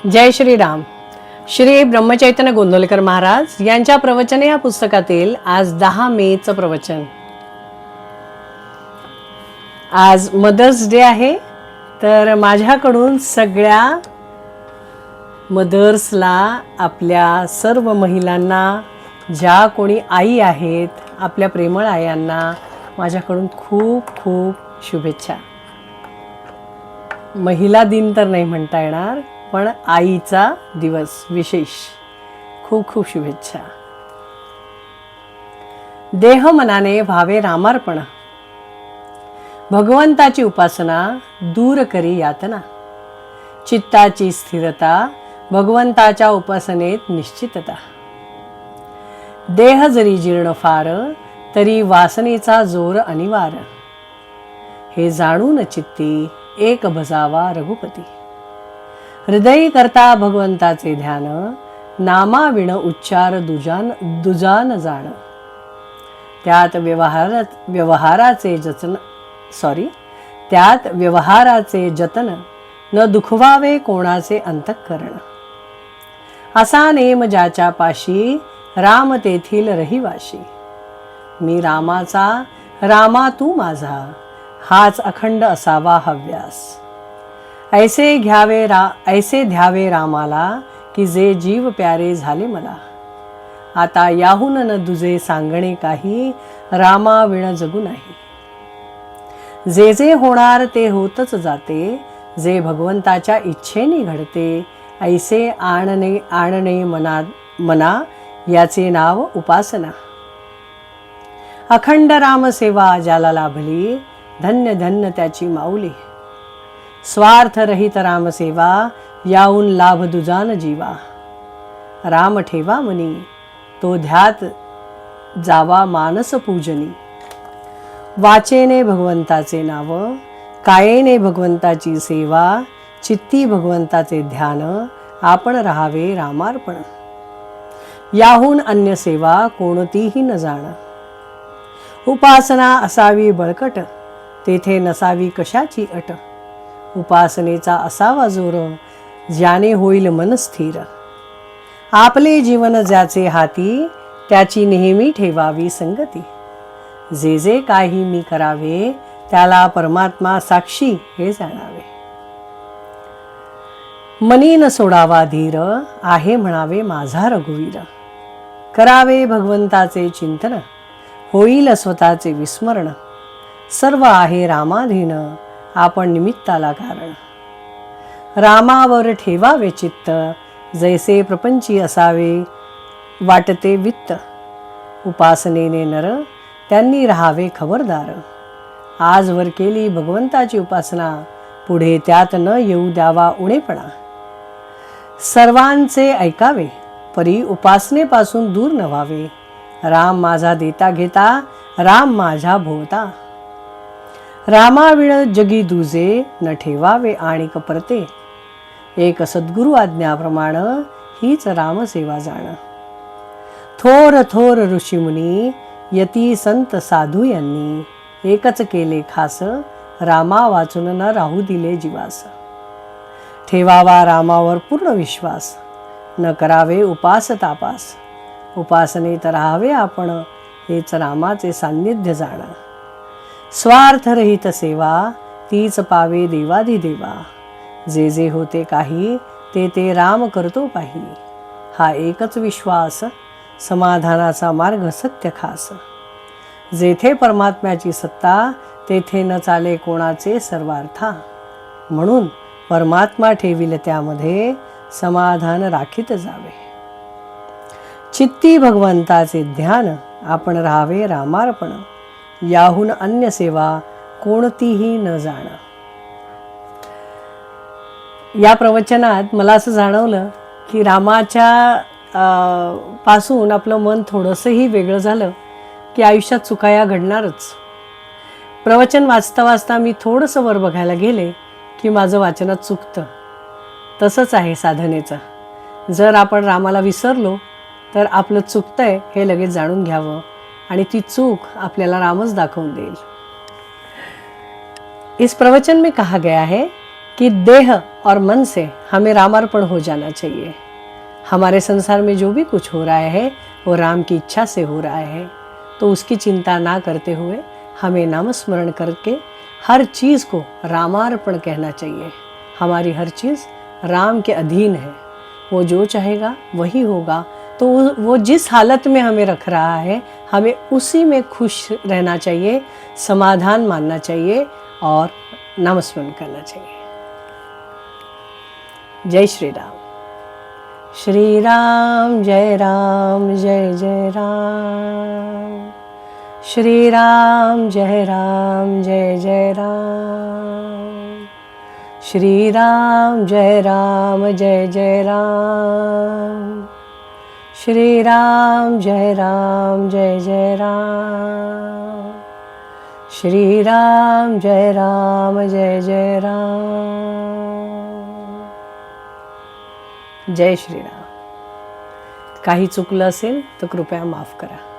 जय श्रीराम. श्री ब्रह्मचैतन्य गोंदवलेकर महाराज यांच्या प्रवचने या पुस्तकातील आज 10 मेचं प्रवचन. आज मदर्स डे आहे, तर माझ्याकडून सगळ्या मदर्सला, आपल्या सर्व महिलांना, ज्या कोणी आई आहेत, आपल्या प्रेमळ आयांना माझ्याकडून खूप खूप शुभेच्छा. महिला दिन तर नाही म्हणता येणार, पण आईचा दिवस विशेष खूप खूप शुभेच्छा. देह मनाने व्हावे रामार्पण, भगवंताची उपासना दूर करी यातना, चित्ताची स्थिरता भगवंताच्या उपासनेत निश्चितता. देह जरी जीर्ण फार, तरी वासनेचा जोर अनिवार्य. हे जाणून चित्ती एक भजावा रघुपती. हृदय करता भगवंताचे ध्यान, नामाविण उच्चार दुजान जाण. त्यात व्यवहाराचे जतन, न दुखवावे कोणाचे अंतःकरण. असा नेम ज्याच्या पाशी, राम तेथील रहिवाशी. मी रामाचा, रामा तू माझा, हाच अखंड असावा हव्यास. ऐसे ध्यावे रामाला, की जे जीव प्यारे झाले मला. आता याहून न दुजे सांगणे काही, रामाविण जगू नाही. जे जे होणार ते होतच जाते, जे भगवंताच्या इच्छेने घडते. ऐसे आणणे मना याचे नाव उपासना. अखंड रामसेवा ज्याला लाभली, धन्य धन्य त्याची माऊली. स्वार्थ रहित रामसेवा, याहून लाभ दुजान जीवा. राम ठेवा मनी, तो ध्यात जावा मानस पूजनी. वाचेने भगवंताचे नाव, कायेने भगवंताची सेवा. चित्ती भगवंताचे ध्यान, आपण राहावे रामार्पण. याहून अन्य सेवा कोणतीही न जाण. उपासना असावी बळकट, तेथे नसावी कशाची अट. उपासनेचा असावा जोर, ज्याने होईल मन स्थिर. आपले जीवन ज्याचे हाती, त्याची नेहमी ठेवावी संगती. जे जे काही मी करावे, त्याला परमात्मा साक्षी हे जाणावे. मनी न सोडावा धीर, आहे म्हणावे माझा रघुवीर. करावे भगवंताचे चिंतन, होईल स्वतःचे विस्मरण. सर्व आहे रामाधीन, आपण निमित्ताला कारण. रामावर ठेवावे चित्त, जैसे प्रपंची असावे वाटते वित्त. उपासनेने नर, त्यांनी राहावे खबरदार. आजवर केली भगवंताची उपासना, पुढे त्यात न येऊ द्यावा उणेपणा. सर्वांचे ऐकावे, परी उपासनेपासून दूर न व्हावे. राम माझा देता घेता, राम माझ्या भोवता. रामाविण जगी दुजे, न ठेवावे आणि परते. एक सद्गुरु आज्ञाप्रमाण, हीच रामसेवा जाण. थोर थोर ऋषीमुनी, यती संत साधू यांनी. एकच केले खास, रामा वाचून न राहू दिले जीवास. ठेवावा रामावर पूर्ण विश्वास, न करावे उपास तापास. उपासनेत राहावे आपण, हेच रामाचे सान्निध्य जाण. स्वार्थरहित सेवा, तीच पावे देवाधिदेवा. जे जे होते काही, ते ते राम करतो पाही. हा एकच विश्वास, समाधानाचा मार्ग सत्य खास. जेथे परमात्म्याची सत्ता, तेथे न चाले कोणाचे सर्वार्था. म्हणून परमात्मा ठेविल त्यामध्ये, समाधान राखीत जावे. चित्ती भगवंताचे ध्यान, आपण राहावे रामार्पण. याहून अन्य सेवा कोणतीही न जाण. या प्रवचनात मला असं जाणवलं की रामाच्या पासून आपलं मन थोडंसंही वेगळं झालं की आयुष्यात चुकाया घडणारच. प्रवचन वाचता वाचता मी थोडंसं वर बघायला गेले की माझं वाचनात चुकतं. तसंच आहे साधनेचं. जर आपण रामाला विसरलो, तर आपलं चुकतंय हे लगेच जाणून घ्यावं, आणि ती चूक आपल्याला रामच दाखवून देईल. इस प्रवचन में कहा गया है कि देह और मन से हमें रामार्पण हो जाना चाहिए। हमारे संसार में जो भी कुछ हो रहा है वो राम की इच्छा से हो रहा है, तो उसकी चिंता ना करते हुए हमें नाम स्मरण करके हर चीज़ को रामार्पण कहना चाहिए। हमारी हर चीज़ राम के अधीन है, वो जो चाहेगा वही होगा। तो वो जिस हालत में हमें रख रहा है हमें उसी में खुश रहना चाहिए, समाधान मानना चाहिए और नामस्मरण करना चाहिए। जय श्री राम। श्री राम जय जय राम। श्री राम जय जय राम। श्री राम जय जय राम। श्री राम जय जय राम। श्री राम जय जय राम। जय श्री राम। काही चुकलं असेल तर कृपया माफ करा।